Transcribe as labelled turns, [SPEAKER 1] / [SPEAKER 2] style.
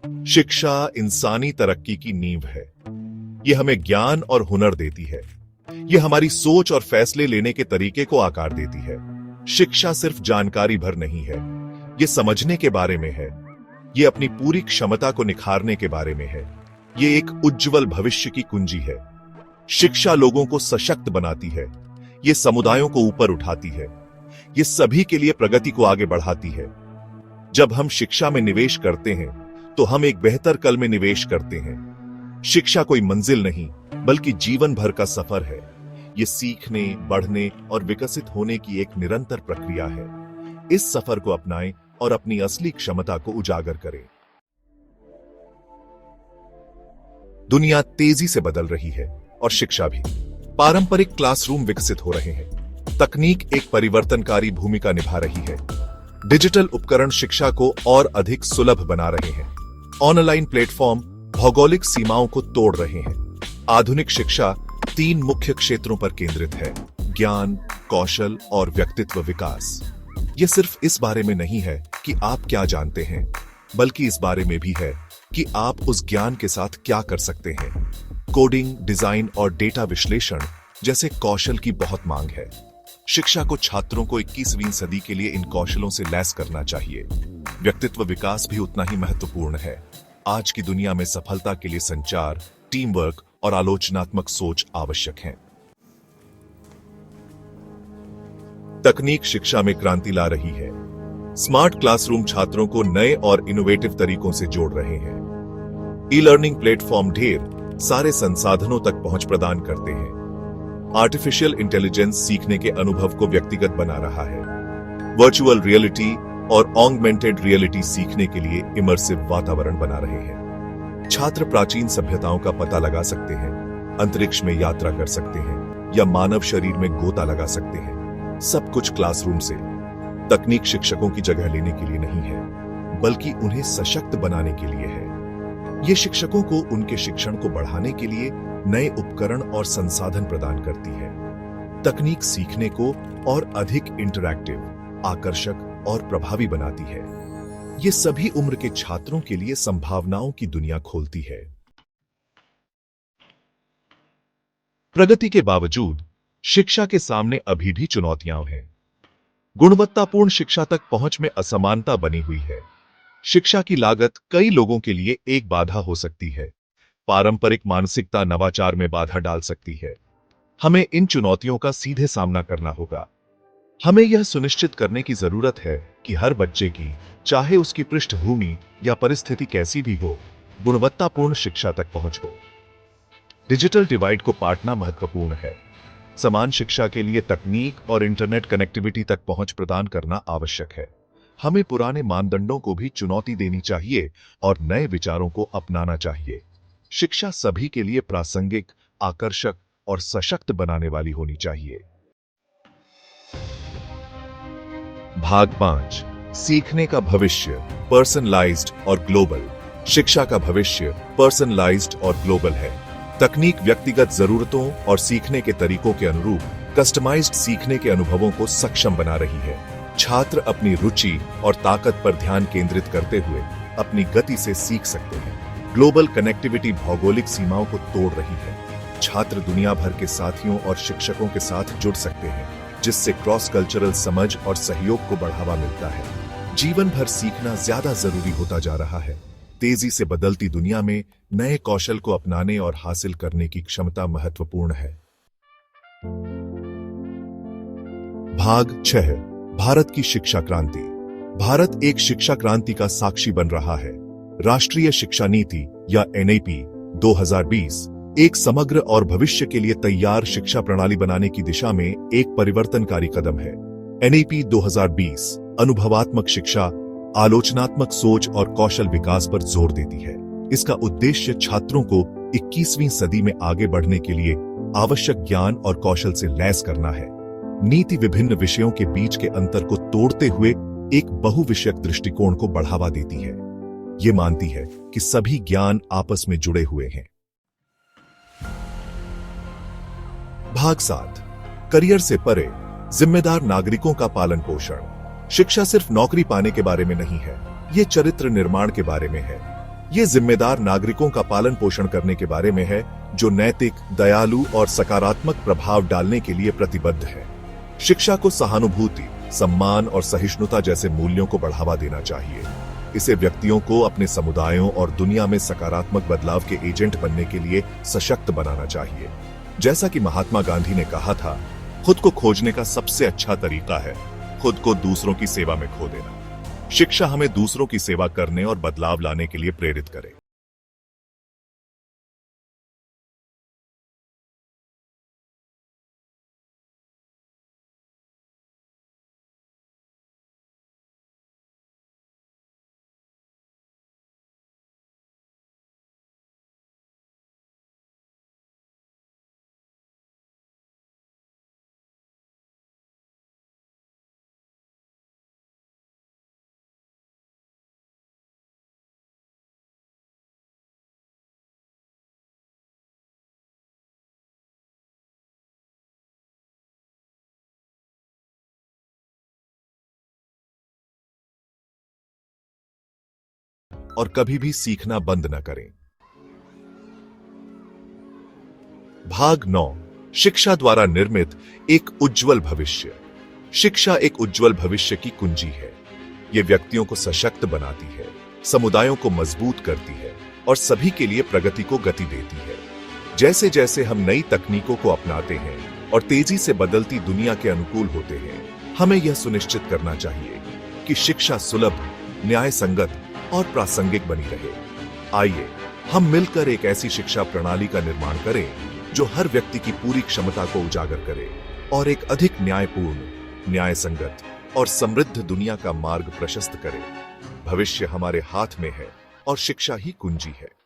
[SPEAKER 1] शिक्षा इंसानी तरक्की की नींव है। यह हमें ज्ञान और हुनर देती है। यह हमारी सोच और फैसले लेने के तरीके को आकार देती है। शिक्षा सिर्फ जानकारी भर नहीं है, यह समझने के बारे में है। यह अपनी पूरी क्षमता को निखारने के बारे में है। यह एक उज्जवल भविष्य की कुंजी है। शिक्षा लोगों को सशक्त बनाती है। यह समुदायों को ऊपर उठाती है। यह सभी के लिए प्रगति को आगे बढ़ाती है। जब हम शिक्षा में निवेश करते हैं तो हम एक बेहतर कल में निवेश करते हैं। शिक्षा कोई मंजिल नहीं, बल्कि जीवन भर का सफर है। यह सीखने, बढ़ने और विकसित होने की एक निरंतर प्रक्रिया है। इस सफर को अपनाएं और अपनी असली क्षमता को उजागर करें। दुनिया तेजी से बदल रही है और शिक्षा भी। पारंपरिक क्लासरूम विकसित हो रहे हैं। तकनीक एक परिवर्तनकारी भूमिका निभा रही है। डिजिटल उपकरण शिक्षा को और अधिक सुलभ बना रहे हैं। ऑनलाइन प्लेटफॉर्म भौगोलिक सीमाओं को तोड़ रहे हैं। आधुनिक शिक्षा 3 मुख्य क्षेत्रों पर केंद्रित है: ज्ञान, कौशल और व्यक्तित्व विकास। यह सिर्फ इस बारे में नहीं है कि आप क्या जानते हैं, बल्कि इस बारे में भी है कि आप उस ज्ञान के साथ क्या कर सकते हैं। कोडिंग, डिजाइन और डेटा विश्लेषण जैसे कौशल की बहुत मांग है। शिक्षा को छात्रों को 21वीं सदी के लिए इन कौशलों से लैस करना चाहिए। व्यक्तित्व विकास भी उतना ही महत्वपूर्ण है। आज की दुनिया में सफलता के लिए संचार, टीम वर्क और आलोचनात्मक सोच आवश्यक है। तकनीक शिक्षा में क्रांति ला रही है। स्मार्ट क्लासरूम छात्रों को नए और इनोवेटिव तरीकों से जोड़ रहे हैं। ई लर्निंग प्लेटफॉर्म ढेर सारे संसाधनों तक पहुंच प्रदान करते हैं। आर्टिफिशियल इंटेलिजेंस सीखने के अनुभव को व्यक्तिगत बना रहा है। वर्चुअल रियलिटी और ऑगमेंटेड रियलिटी सीखने के लिए इमर्सिव वातावरण बना रहे हैं। छात्र प्राचीन सभ्यताओं का पता लगा सकते हैं, अंतरिक्ष में यात्रा कर सकते हैं या मानव शरीर में गोता लगा सकते हैं। सब कुछ क्लासरूम से। तकनीक शिक्षकों की जगह लेने के लिए नहीं है, बल्कि उन्हें सशक्त बनाने के लिए है। यह शिक्षकों को उनके शिक्षण को बढ़ाने के लिए नए उपकरण और संसाधन प्रदान करती है। तकनीक सीखने को और अधिक इंटरैक्टिव, आकर्षक और प्रभावी बनाती है। यह सभी उम्र के छात्रों के लिए संभावनाओं की दुनिया खोलती है। प्रगति के बावजूद शिक्षा के सामने अभी भी चुनौतियां हैं। गुणवत्तापूर्ण शिक्षा तक पहुंच में असमानता बनी हुई है। शिक्षा की लागत कई लोगों के लिए एक बाधा हो सकती है। पारंपरिक मानसिकता नवाचार में बाधा डाल सकती है। हमें इन चुनौतियों का सीधे सामना करना होगा। हमें यह सुनिश्चित करने की जरूरत है कि हर बच्चे की, चाहे उसकी पृष्ठभूमि या परिस्थिति कैसी भी हो, गुणवत्तापूर्ण शिक्षा तक पहुंच हो। डिजिटल डिवाइड को पाटना महत्वपूर्ण है। समान शिक्षा के लिए तकनीक और इंटरनेट कनेक्टिविटी तक पहुंच प्रदान करना आवश्यक है। हमें पुराने मानदंडों को भी चुनौती देनी चाहिए और नए विचारों को अपनाना चाहिए। शिक्षा सभी के लिए प्रासंगिक, आकर्षक और सशक्त बनाने वाली होनी चाहिए। भाग 5: सीखने का भविष्य, पर्सनलाइज्ड और ग्लोबल। शिक्षा का भविष्य पर्सनलाइज्ड और ग्लोबल है। तकनीक व्यक्तिगत जरूरतों और सीखने के तरीकों के अनुरूप कस्टमाइज्ड सीखने के अनुभवों को सक्षम बना रही है। छात्र अपनी रुचि और ताकत पर ध्यान केंद्रित करते हुए अपनी गति से सीख सकते हैं। ग्लोबल कनेक्टिविटी भौगोलिक सीमाओं को तोड़ रही है। छात्र दुनिया भर के साथियों और शिक्षकों के साथ जुड़ सकते हैं, जिससे क्रॉस कल्चरल समझ और सहयोग को बढ़ावा मिलता है। जीवन भर सीखना ज्यादा जरूरी होता जा रहा है। तेजी से बदलती दुनिया में नए कौशल को अपनाने और हासिल करने की क्षमता महत्वपूर्ण है। भाग 6: भारत की शिक्षा क्रांति। भारत एक शिक्षा क्रांति का साक्षी बन रहा है। राष्ट्रीय शिक्षा नीति या NEP 2020 एक समग्र और भविष्य के लिए तैयार शिक्षा प्रणाली बनाने की दिशा में एक परिवर्तनकारी कदम है। NEP 2020 अनुभवात्मक शिक्षा, आलोचनात्मक सोच और कौशल विकास पर जोर देती है। इसका उद्देश्य छात्रों को 21वीं सदी में आगे बढ़ने के लिए आवश्यक ज्ञान और कौशल से लैस करना है। नीति विभिन्न विषयों के बीच के अंतर को तोड़ते हुए एक बहुविषयक दृष्टिकोण को बढ़ावा देती है। ये मानती है कि सभी ज्ञान आपस में जुड़े हुए हैं। भाग 7: करियर से परे, जिम्मेदार नागरिकों का पालन पोषण। शिक्षा सिर्फ नौकरी पाने के बारे में नहीं है, ये चरित्र निर्माण के बारे में है। ये जिम्मेदार नागरिकों का पालन पोषण करने के बारे में है, जो नैतिक, दयालु और सकारात्मक प्रभाव डालने के लिए प्रतिबद्ध है। शिक्षा को सहानुभूति, सम्मान और सहिष्णुता जैसे मूल्यों को बढ़ावा देना चाहिए। इसे व्यक्तियों को अपने समुदायों और दुनिया में सकारात्मक बदलाव के एजेंट बनने के लिए सशक्त बनाना चाहिए। जैसा कि महात्मा गांधी ने कहा था, खुद को खोजने का सबसे अच्छा तरीका है खुद को दूसरों की सेवा में खो देना। शिक्षा हमें दूसरों की सेवा करने और बदलाव लाने के लिए प्रेरित करे। और कभी भी सीखना बंद न करें। भाग 9, शिक्षा द्वारा निर्मित एक उज्जवल भविष्य। शिक्षा एक उज्जवल भविष्य की कुंजी है। ये व्यक्तियों को सशक्त बनाती है, समुदायों को मजबूत करती है और सभी के लिए प्रगति को गति देती है। जैसे जैसे हम नई तकनीकों को अपनाते हैं और तेजी से बदलती दुनिया के अनुकूल होते हैं, हमें यह सुनिश्चित करना चाहिए कि शिक्षा सुलभ, न्याय संगत और प्रासंगिक बनी रहे। आइए हम मिलकर एक ऐसी शिक्षा प्रणाली का निर्माण करें जो हर व्यक्ति की पूरी क्षमता को उजागर करे और एक अधिक न्यायपूर्ण, न्याय संगत और समृद्ध दुनिया का मार्ग प्रशस्त करे। भविष्य हमारे हाथ में है और शिक्षा ही कुंजी है।